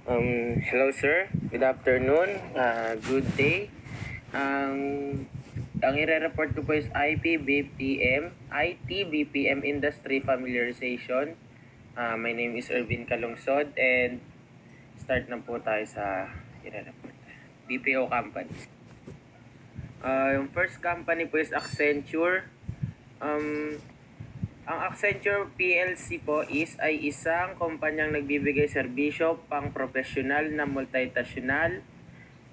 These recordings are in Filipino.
Hello sir, good afternoon, good day. Ang ire-report ko po is IT BPM Industry Familiarization. My name is Ervin Kalungsod and start na po tayo sa ire-report. BPO companies. Yung first company po is Accenture. Ang Accenture PLC po ay isang kumpanyang nagbibigay serbisyo pang profesional na multinational.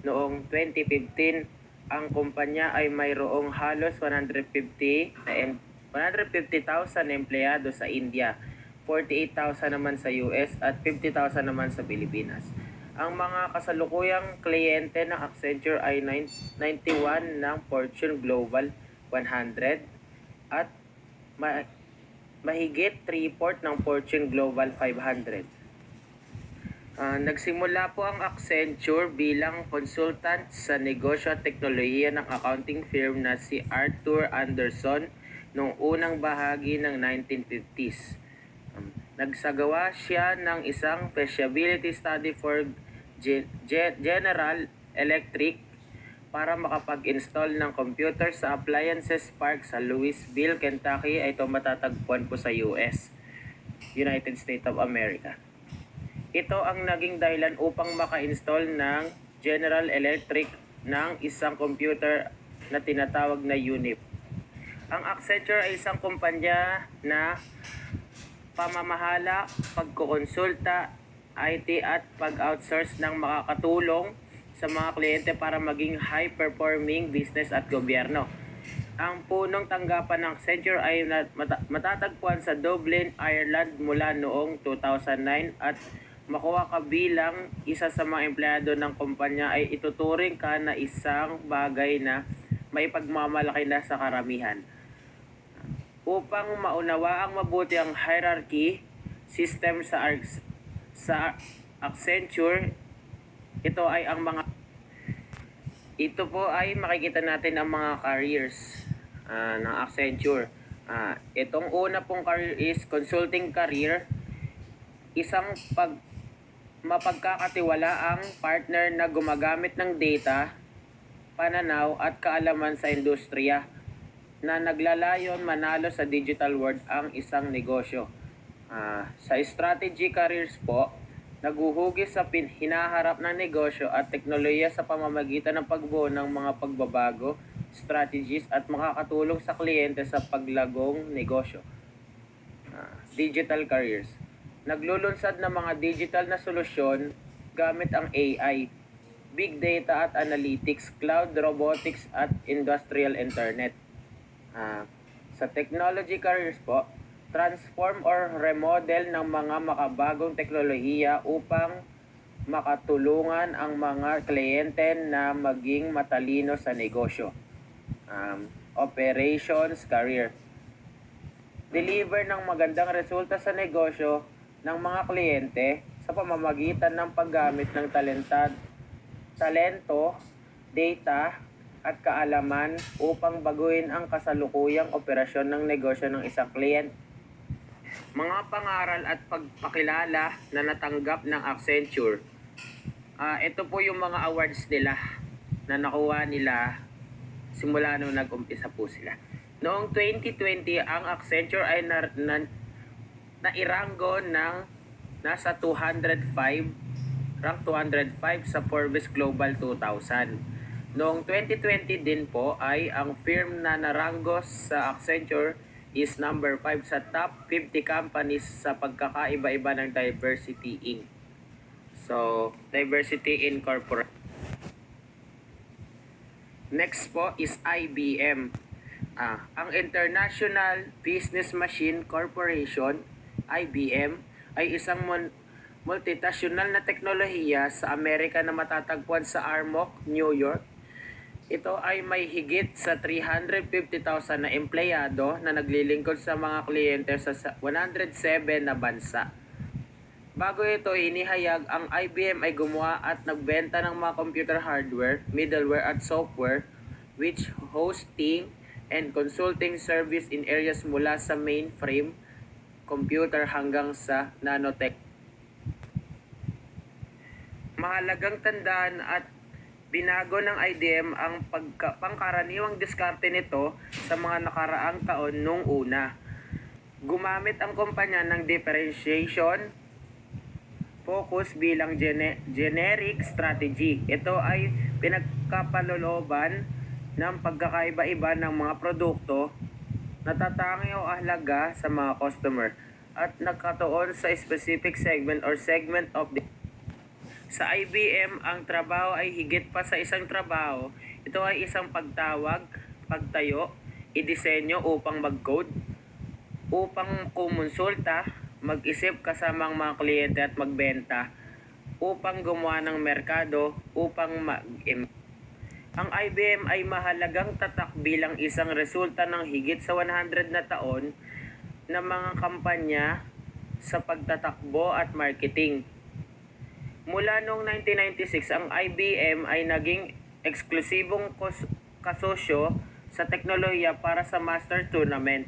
Noong 2015, ang kumpanya ay mayroong halos 150,000 empleyado sa India, 48,000 naman sa US at 50,000 naman sa Pilipinas. Ang mga kasalukuyang kliyente ng Accenture ay 91 ng Fortune Global 100 at mahigit 3/4 ng Fortune Global 500. Nagsimula po ang Accenture bilang consultant sa negosyo at teknolohiya ng accounting firm na si Arthur Anderson noong unang bahagi ng 1950s. Nagsagawa siya ng isang feasibility study for General Electric para makapag-install ng computer sa Appliances Park sa Louisville, Kentucky. Ito matatagpuan po sa US, United States of America. Ito ang naging dahilan upang maka-install ng General Electric ng isang computer na tinatawag na UNIP. Ang Accenture ay isang kumpanya na pamamahala, pagkukonsulta, IT at pag-outsource ng makakatulong sa mga kliyente para maging high-performing business at gobyerno. Ang punong tanggapan ng Accenture ay matatagpuan sa Dublin, Ireland mula noong 2009 at makuha ka bilang isa sa mga empleyado ng kumpanya ay ituturing ka na isang bagay na maipagmamalaki na sa karamihan. Upang maunawa ang mabuti ang hierarchy system sa Accenture, ito po ay makikita natin ang mga careers ng Accenture. Itong una pong career is consulting career. Isang mapagkakatiwalaang partner na gumagamit ng data, pananaw at kaalaman sa industriya na naglalayon manalo sa digital world ang isang negosyo. Sa strategy careers po, naguhugis sa hinaharap ng negosyo at teknolohiya sa pamamagitan ng pagbuo ng mga pagbabago, strategies at makakatulong sa kliyente sa paglagong negosyo. Digital careers. Naglulunsad ng mga digital na solusyon gamit ang AI, big data at analytics, cloud, robotics at industrial internet. Sa technology careers po, transform or remodel ng mga makabagong teknolohiya upang makatulungan ang mga kliyente na maging matalino sa negosyo. Operations career. Deliver ng magandang resulta sa negosyo ng mga kliyente sa pamamagitan ng paggamit ng talento, data, at kaalaman upang baguhin ang kasalukuyang operasyon ng negosyo ng isang kliyente. Mga pangaral at pagpakilala na natanggap ng Accenture. Ito po yung mga awards nila na nakuha nila simula nung nag-umpisa po sila. Noong 2020, ang Accenture ay nairanggo ng nasa 205, rank 205 sa Forbes Global 2000. Noong 2020 din po ay ang firm na naranggo sa Accenture is number 5 sa top 50 companies sa pagkakaiba-iba ng Diversity Inc. So, Diversity Incorporated. Next po is IBM. Ang International Business Machine Corporation, IBM, ay isang multinational na teknolohiya sa Amerika na matatagpuan sa Armonk, New York. Ito ay may higit sa 350,000 na empleyado na naglilingkod sa mga kliyente sa 107 na bansa. Bago ito inihayag, ang IBM ay gumawa at nagbenta ng mga computer hardware, middleware at software which hosting and consulting service in areas mula sa mainframe computer hanggang sa nanotech. Mahalagang tandaan at binago ng IDM ang pangkaraniwang diskarte nito sa mga nakaraang taon nung una. Gumamit ang kumpanya ng differentiation focus bilang generic strategy. Ito ay pinagkapalooban ng pagkakaiba-iba ng mga produkto natatangi o halaga sa mga customer at nagkatuon sa specific segment or segment of the. Sa IBM, ang trabaho ay higit pa sa isang trabaho. Ito ay isang pagtawag, pagtayo, idisenyo upang mag-code, upang kumonsulta, mag-isip kasama ang mga kliyente at magbenta, upang gumawa ng merkado, upang ang IBM ay mahalagang tatak bilang isang resulta ng higit sa 100 na taon na mga kampanya sa pagtatakbo at marketing. Mula noong 1996, ang IBM ay naging eksklusibong kasosyo sa teknolohiya para sa Master Tournament.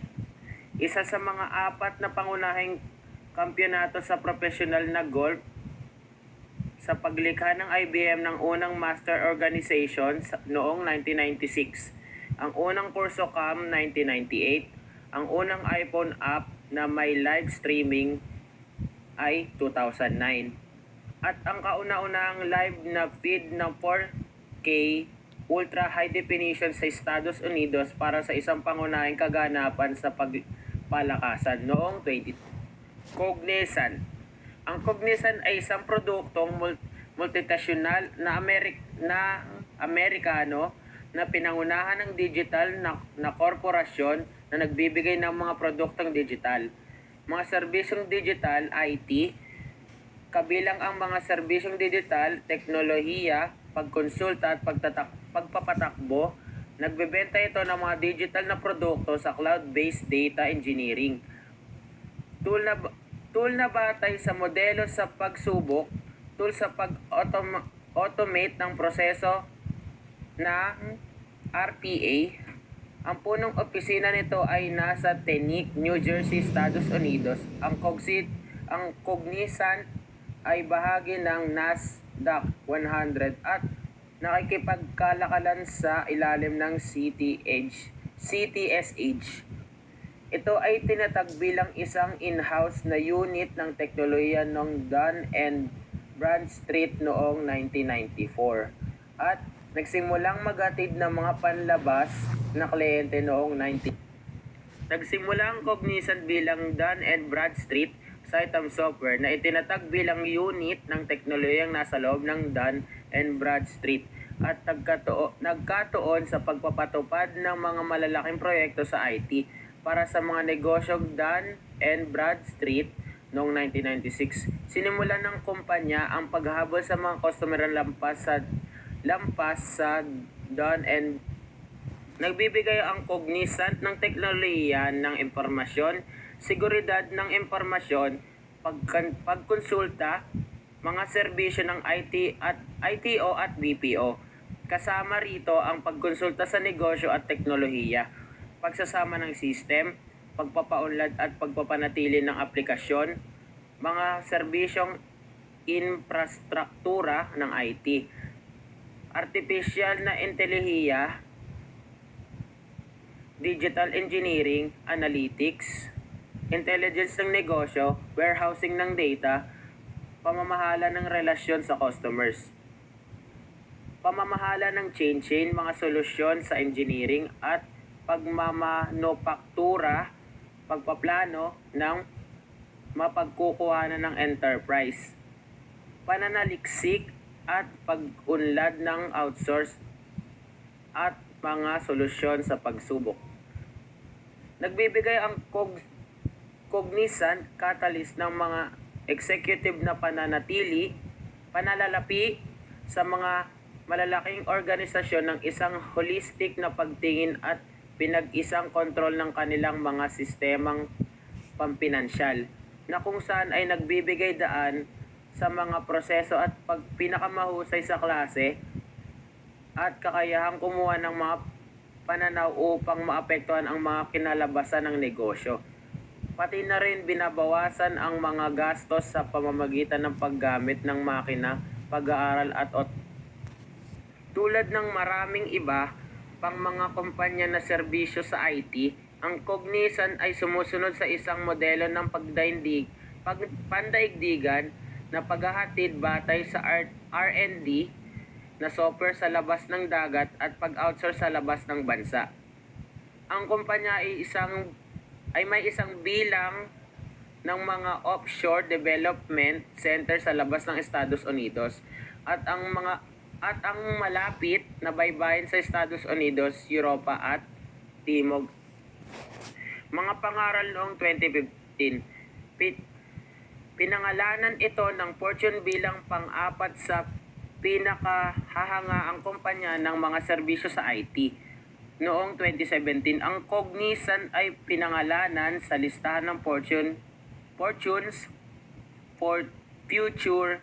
Isa sa mga 4 na pangunahing kampyonato sa professional na golf sa paglikha ng IBM ng unang master organization noong 1996, ang unang kurso CAM 1998, ang unang iPhone app na may live streaming ay 2009, at ang kauna-unahang live na feed ng 4K Ultra High Definition sa Estados Unidos para sa isang pangunahing kaganapan sa pagpalakasan noong 20. Cognizant. Ang Cognizant ay isang produktong multinational na Amerikano na pinangunahan ng digital na korporasyon na nagbibigay ng mga produktong digital, mga serbisyong digital, IT, kabilang ang mga serbisyong digital, teknolohiya, pagkonsulta at pagpapatakbo. Nagbebenta ito ng mga digital na produkto sa cloud-based data engineering. Tool na batay sa modelo sa pagsubok, tool sa pag-automate ng proseso ng RPA. Ang punong opisina nito ay nasa Teaneck, New Jersey, Estados Unidos. Ang Cognizant ay bahagi ng Nasdaq 100 at nakikipagkalakalan sa ilalim ng CTSH. Ito ay tinatag bilang isang in-house na unit ng teknolohiya ng Dun & Bradstreet noong 1994 at nagsimulang maghatid ng mga panlabas na kliyente noong 19. Nagsimula ang Cognizant bilang Dun & Bradstreet Sitem Software na itinatag bilang unit ng teknolohiyang nasa loob ng Dun & Bradstreet at nagkatuon sa pagpapatupad ng mga malalaking proyekto sa IT para sa mga negosyong Dun & Bradstreet noong 1996. Sinimulan ng kumpanya ang paghahabol sa mga customer lampas sa Dun & Nagbibigay ang Cognizant ng teknolohiya ng impormasyon, seguridad ng impormasyon, pagkonsulta, mga serbisyo ng ITO at BPO. Kasama rito ang pagkonsulta sa negosyo at teknolohiya, pagsasama ng system, pagpapaunlad at pagpapanatili ng aplikasyon, mga serbisyong infrastruktura ng IT, artificial na intelihiya, digital engineering, analytics, intelligence ng negosyo, warehousing ng data, pamamahala ng relasyon sa customers, pamamahala ng chain, mga solusyon sa engineering at pagmamanufaktura, pagpaplano ng mapagkukuhanan ng enterprise, pananaliksik at pag-unlad ng outsource at mga solusyon sa pagsubok. Nagbibigay ang Cognizant catalyst ng mga executive na panalalapi sa mga malalaking organisasyon ng isang holistic na pagtingin at pinag-isang kontrol ng kanilang mga sistemang pampinansyal na kung saan ay nagbibigay daan sa mga proseso at pinakamahusay sa klase at kakayahang kumuha ng mga pananaw upang maapektuhan ang mga kinalabasan ng negosyo. Pati na rin binabawasan ang mga gastos sa pamamagitan ng paggamit ng makina pag-aaral at tulad ng maraming iba pang mga kumpanya na serbisyo sa IT, ang Cognizant ay sumusunod sa isang modelo ng pandaigdigan na paghahatid batay sa R&D na software sa labas ng dagat at pag-outsource sa labas ng bansa. Ang kumpanya ay may isang bilang ng mga offshore development center sa labas ng Estados Unidos at ang malapit na baybayin sa Estados Unidos, Europa at Timog. Mga pangaral noong 2015. Pinangalanan ito ng Fortune bilang pang-apat sa pinakahahangaang kumpanya ng mga serbisyo sa IT. Noong 2017, ang Cognizant ay pinangalanan sa listahan ng Fortune's for Future